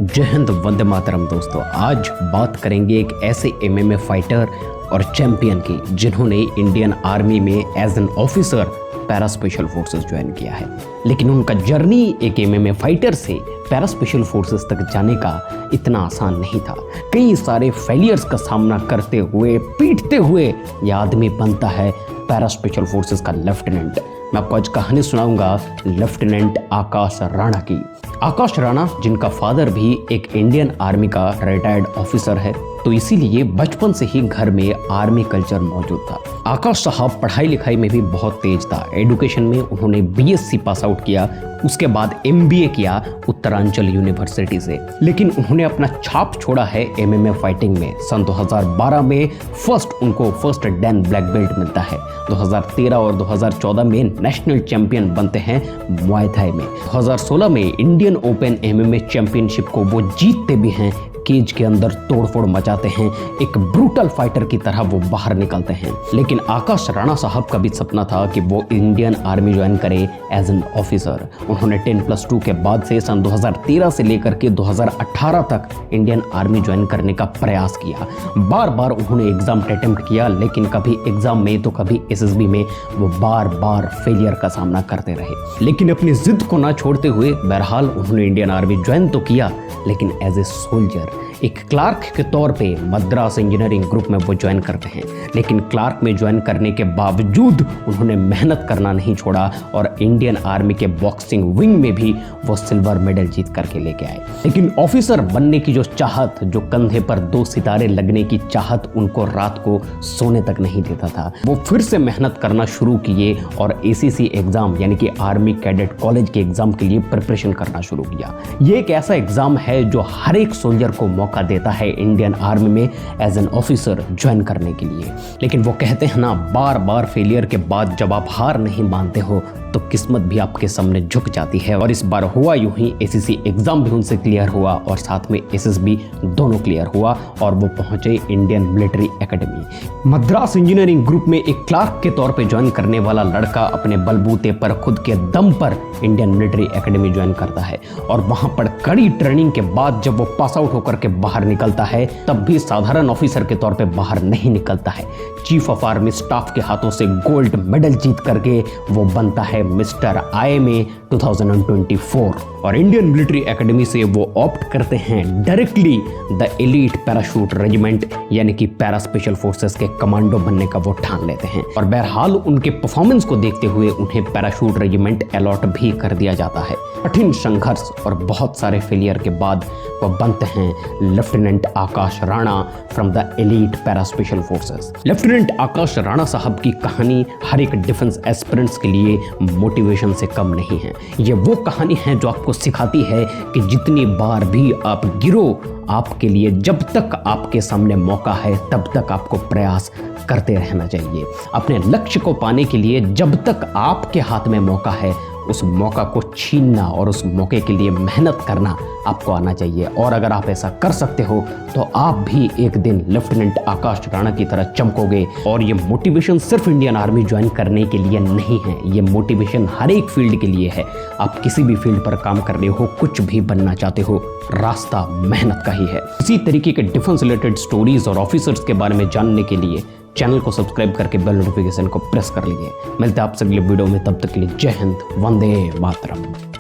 जय हिंद, वंदे मातरम। दोस्तों, आज बात करेंगे एक ऐसे एमएमए फाइटर और चैंपियन की जिन्होंने इंडियन आर्मी में as an officer para special forces join किया है। लेकिन उनका जर्नी एक एमएमए फाइटर से पैरा स्पेशल फोर्सेस तक जाने का इतना आसान नहीं था। कई सारे फेलियर्स का सामना करते हुए, पीटते हुए यह आदमी बनता है पैरा स्पेशल फोर्सेस का लेफ्टिनेंट। मैं आपको आज कहानी सुनाऊंगा लेफ्टिनेंट आकाश राणा की। आकाश राणा, जिनका फादर भी एक इंडियन आर्मी का रिटायर्ड ऑफिसर है, तो इसीलिए बचपन से ही घर में आर्मी कल्चर मौजूद था। आकाश साहब पढ़ाई लिखाई में भी बहुत तेज था। एजुकेशन में उन्होंने बीएससी पास आउट किया, उसके बाद एमबीए किया उत्तरांचल यूनिवर्सिटी से। लेकिन उन्होंने अपना छाप छोड़ा है एमएमए फाइटिंग में। सन 2012 में उनको फर्स्ट डैन ब्लैक बेल्ट मिलता है। 2013 और 2014 में नेशनल चैंपियन बनते हैं मुआय थाई में। 2016 में इंडियन ओपन एमएमए चैंपियनशिप को वो जीतते भी हैं। केज के अंदर तोड़फोड़ मचाते हैं, एक ब्रूटल फाइटर की तरह वो बाहर निकलते हैं। लेकिन आकाश राणा साहब का भी सपना था कि वो इंडियन आर्मी ज्वाइन करे एज एन ऑफिसर। उन्होंने 10+2 के बाद से सन 2013 से लेकर के 2018 तक इंडियन आर्मी ज्वाइन करने का प्रयास किया। बार बार उन्होंने एग्जाम अटेम्प्ट किया, लेकिन कभी एग्जाम में तो कभी एसएसबी में वो बार बार फेलियर का सामना करते रहे। लेकिन अपनी जिद को ना छोड़ते हुए बहरहाल उन्होंने इंडियन आर्मी ज्वाइन तो किया, लेकिन एज ए सोल्जर, एक क्लार्क के तौर पे मद्रास इंजीनियरिंग ग्रुप में वो ज्वाइन करते हैं। लेकिन क्लार्क में ज्वाइन करने के बावजूद उन्होंने मेहनत करना नहीं छोड़ा और इंडियन आर्मी के बॉक्सिंग विंग में भी वो सिल्वर मेडल जीत करके लेके आए। लेकिन ऑफिसर बनने की जो चाहत, जो कंधे पर 2 सितारे लगने की चाहत उनको रात को सोने तक नहीं देता था। वो फिर से मेहनत करना शुरू किए और एसीसी एग्जाम यानी कि आर्मी कैडेट कॉलेज के एग्जाम के लिए प्रिपरेशन करना शुरू किया। ये एक ऐसा एग्जाम है जो हर एक सोल्जर को मौका देता है इंडियन आर्मी में एज एन ऑफिसर ज्वाइन करने के लिए। लेकिन वो कहते हैं ना, बार बार फेलियर के बाद जब आप हार नहीं मानते हो तो किस्मत भी आपके सामने झुक जाती है। और इस बार हुआ यूं ही, एसीसी एग्जाम भी उनसे क्लियर हुआ और साथ में एसएसबी दोनों क्लियर हुआ और वो पहुंचे Indian military academy. Madras engineering group में एक क्लार्क के तौर पे ज्वाइन करने वाला लड़का अपने बलबूते पर, खुद के दम पर इंडियन मिलिट्री एकेडमी ज्वाइन करता है। और वहां पर कड़ी ट्रेनिंग के बाद जब वो पास आउट होकर के बाहर निकलता है, तब भी साधारण ऑफिसर के तौर पे बाहर नहीं निकलता है। चीफ ऑफ आर्मी स्टाफ के हाथों से गोल्ड मेडल जीत करके वो बनता है मिस्टर आईएमए 2024। और इंडियन मिलिट्री एकेडमी से वो ऑप्ट करते हैं directly the elite parachute regiment यानी कि पैरा स्पेशल फोर्सेस के कमांडो बनने का वो ठान लेते हैं। और बहरहाल उनके परफॉर्मेंस को देखते हुए उन्हें पैराशूट रेजिमेंट अलॉट भी कर दिया जाता है। कठिन संघर्ष और बहुत सारे फेलियर के बाद वो बनते हैं lieutenant Akash Rana from the elite para special forces. Lieutenant Akash Rana साहब की कहानी हर एक डिफेंस एस्पिरेंट्स के लिए मोटिवेशन से कम नहीं है। ये वो कहानी है जो आपको सिखाती है कि जितनी बार भी आप गिरो, आपके लिए जब तक आपके सामने मौका है तब तक आपको प्रयास करते रहना चाहिए। अपने लक्ष्य को पाने के लिए जब तक आपके हाथ में मौका है, उस मौका को छीनना और उस मौके के लिए मेहनत करना आपको आना चाहिए। और अगर आप ऐसा कर सकते हो तो आप भी एक दिन लेफ्टिनेंट आकाश राणा की तरह चमकोगे। और ये मोटिवेशन सिर्फ इंडियन आर्मी ज्वाइन करने के लिए नहीं है, ये मोटिवेशन हर एक फील्ड के लिए है। आप किसी भी फील्ड पर काम कर रहे हो, कुछ भी बनना चाहते हो, रास्ता मेहनत का ही है। इसी तरीके के डिफेंस रिलेटेड स्टोरीज और ऑफिसर्स के बारे में जानने के लिए चैनल को सब्सक्राइब करके बेल नोटिफिकेशन को प्रेस कर लीजिए। मिलते हैं आपसे अगले वीडियो में, तब तक के लिए जय हिंद, वंदे मातरम।